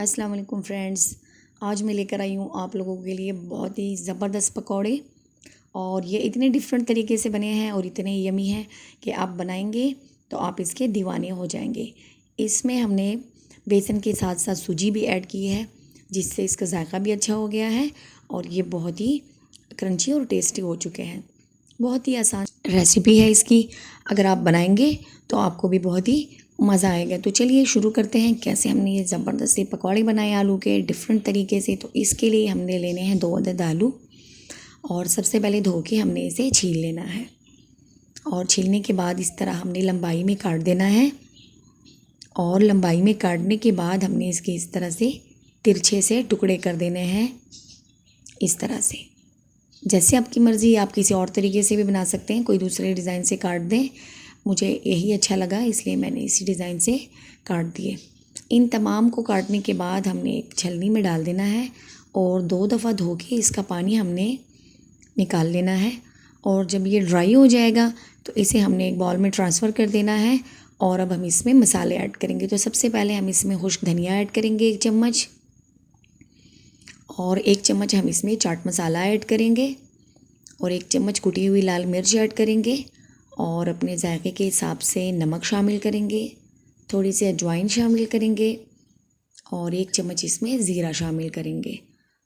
अस्सलाम वालेकुम फ्रेंड्स। आज मैं लेकर आई हूँ आप लोगों के लिए बहुत ही ज़बरदस्त पकौड़े। और ये इतने डिफरेंट तरीके से बने हैं और इतने यमी हैं कि आप बनाएंगे तो आप इसके दीवाने हो जाएंगे। इसमें हमने बेसन के साथ साथ सूजी भी ऐड की है, जिससे इसका जायका भी अच्छा हो गया है और ये बहुत ही क्रंची और टेस्टी हो चुके हैं। बहुत ही आसान रेसिपी है इसकी, अगर आप बनाएंगे तो आपको भी बहुत ही मज़ा आएगा। तो चलिए शुरू करते हैं कैसे हमने ये ज़बरदस्त से पकौड़े बनाए आलू के डिफरेंट तरीके से। तो इसके लिए हमने लेने हैं 2 अदद आलू और सबसे पहले धो के हमने इसे छील लेना है और छीलने के बाद इस तरह हमने लंबाई में काट देना है। और लंबाई में काटने के बाद हमने इसके इस तरह से तिरछे से टुकड़े कर देने हैं, इस तरह से। जैसे आपकी मर्ज़ी, आप किसी और तरीके से भी बना सकते हैं, कोई दूसरे डिज़ाइन से काट दें। मुझे यही अच्छा लगा इसलिए मैंने इसी डिज़ाइन से काट दिए। इन तमाम को काटने के बाद हमने एक छलनी में डाल देना है और 2 दफ़ा धो के इसका पानी हमने निकाल लेना है। और जब ये ड्राई हो जाएगा तो इसे हमने एक बाउल में ट्रांसफ़र कर देना है। और अब हम इसमें मसाले ऐड करेंगे। तो सबसे पहले हम इसमें खुश्क धनिया ऐड करेंगे 1 चम्मच, और 1 चम्मच हम इसमें चाट मसाला ऐड करेंगे, और 1 चम्मच कुटी हुई लाल मिर्च ऐड करेंगे, और अपने जायके के हिसाब से नमक शामिल करेंगे, थोड़ी सी अजवाइन शामिल करेंगे, और 1 चम्मच इसमें ज़ीरा शामिल करेंगे।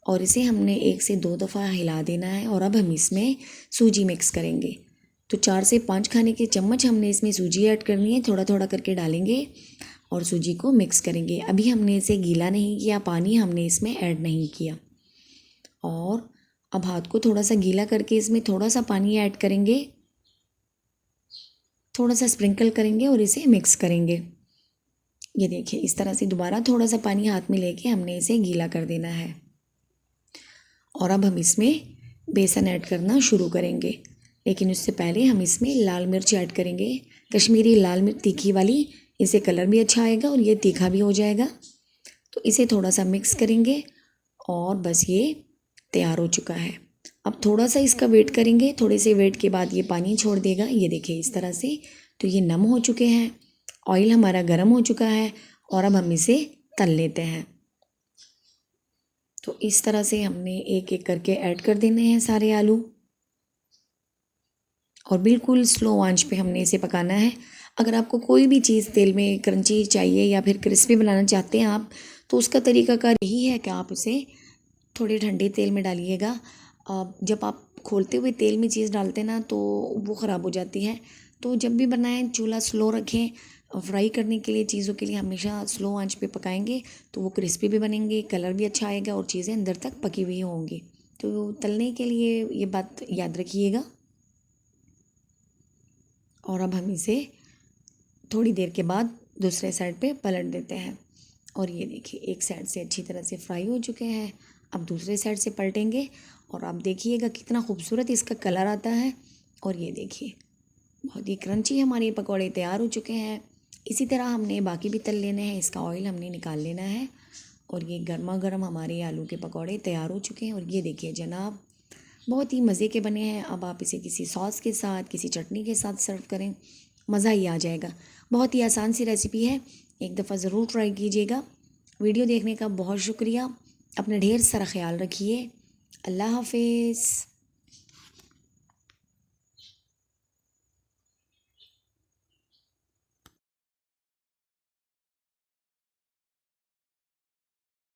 और इसे हमने 1 से 2 दफ़ा हिला देना है। और अब हम इसमें सूजी मिक्स करेंगे। तो 4 से 5 खाने के चम्मच हमने इसमें सूजी ऐड करनी है, थोड़ा थोड़ा करके डालेंगे और सूजी को मिक्स करेंगे। अभी हमने इसे गीला नहीं किया, पानी हमने इसमें ऐड नहीं किया। और अब हाथ को थोड़ा सा गीला करके इसमें थोड़ा सा पानी ऐड करेंगे, थोड़ा सा स्प्रिंकल करेंगे और इसे मिक्स करेंगे। ये देखिए, इस तरह से दोबारा थोड़ा सा पानी हाथ में लेके हमने इसे गीला कर देना है। और अब हम इसमें बेसन ऐड करना शुरू करेंगे, लेकिन उससे पहले हम इसमें लाल मिर्च ऐड करेंगे, कश्मीरी लाल मिर्च तीखी वाली। इससे कलर भी अच्छा आएगा और ये तीखा भी हो जाएगा। तो इसे थोड़ा सा मिक्स करेंगे और बस ये तैयार हो चुका है। अब थोड़ा सा इसका वेट करेंगे, थोड़े से वेट के बाद ये पानी छोड़ देगा। ये देखिए इस तरह से। तो ये नम हो चुके हैं, ऑयल हमारा गर्म हो चुका है और अब हम इसे तल लेते हैं। तो इस तरह से हमने एक एक करके ऐड कर देने हैं सारे आलू, और बिल्कुल स्लो आंच पे हमने इसे पकाना है। अगर आपको कोई भी चीज़ तेल में क्रंची चाहिए या फिर क्रिस्पी बनाना चाहते हैं आप, तो उसका तरीकाकार यही है कि आप उसे थोड़े ठंडे तेल में डालिएगा। जब आप खोलते हुए तेल में चीज़ डालते हैं ना तो वो ख़राब हो जाती है। तो जब भी बनाएं चूल्हा स्लो रखें। फ्राई करने के लिए, चीज़ों के लिए हमेशा स्लो आंच पे पकाएंगे तो वो क्रिस्पी भी बनेंगे, कलर भी अच्छा आएगा और चीज़ें अंदर तक पकी हुई होंगी। तो तलने के लिए ये बात याद रखिएगा। और अब हम इसे थोड़ी देर के बाद दूसरे साइड पे पलट देते हैं। और ये देखिए, एक साइड से अच्छी तरह से फ्राई हो चुके हैं। अब दूसरे साइड से पलटेंगे और आप देखिएगा कितना खूबसूरत इसका कलर आता है। और ये देखिए, बहुत ही क्रंची हमारे पकौड़े तैयार हो चुके हैं। इसी तरह हमने बाकी भी तल लेने हैं। इसका ऑयल हमने निकाल लेना है। और ये गर्मा गर्म हमारे आलू के पकौड़े तैयार हो चुके हैं। और ये देखिए जनाब, बहुत ही मज़े के बने हैं। अब आप इसे किसी सॉस के साथ, किसी चटनी के साथ सर्व करें, मज़ा ही आ जाएगा। बहुत ही आसान सी रेसिपी है, एक दफ़ा ज़रूर ट्राई कीजिएगा। वीडियो देखने का बहुत शुक्रिया। अपना ढेर सारा ख्याल रखिए। अल्लाह हाफिज़।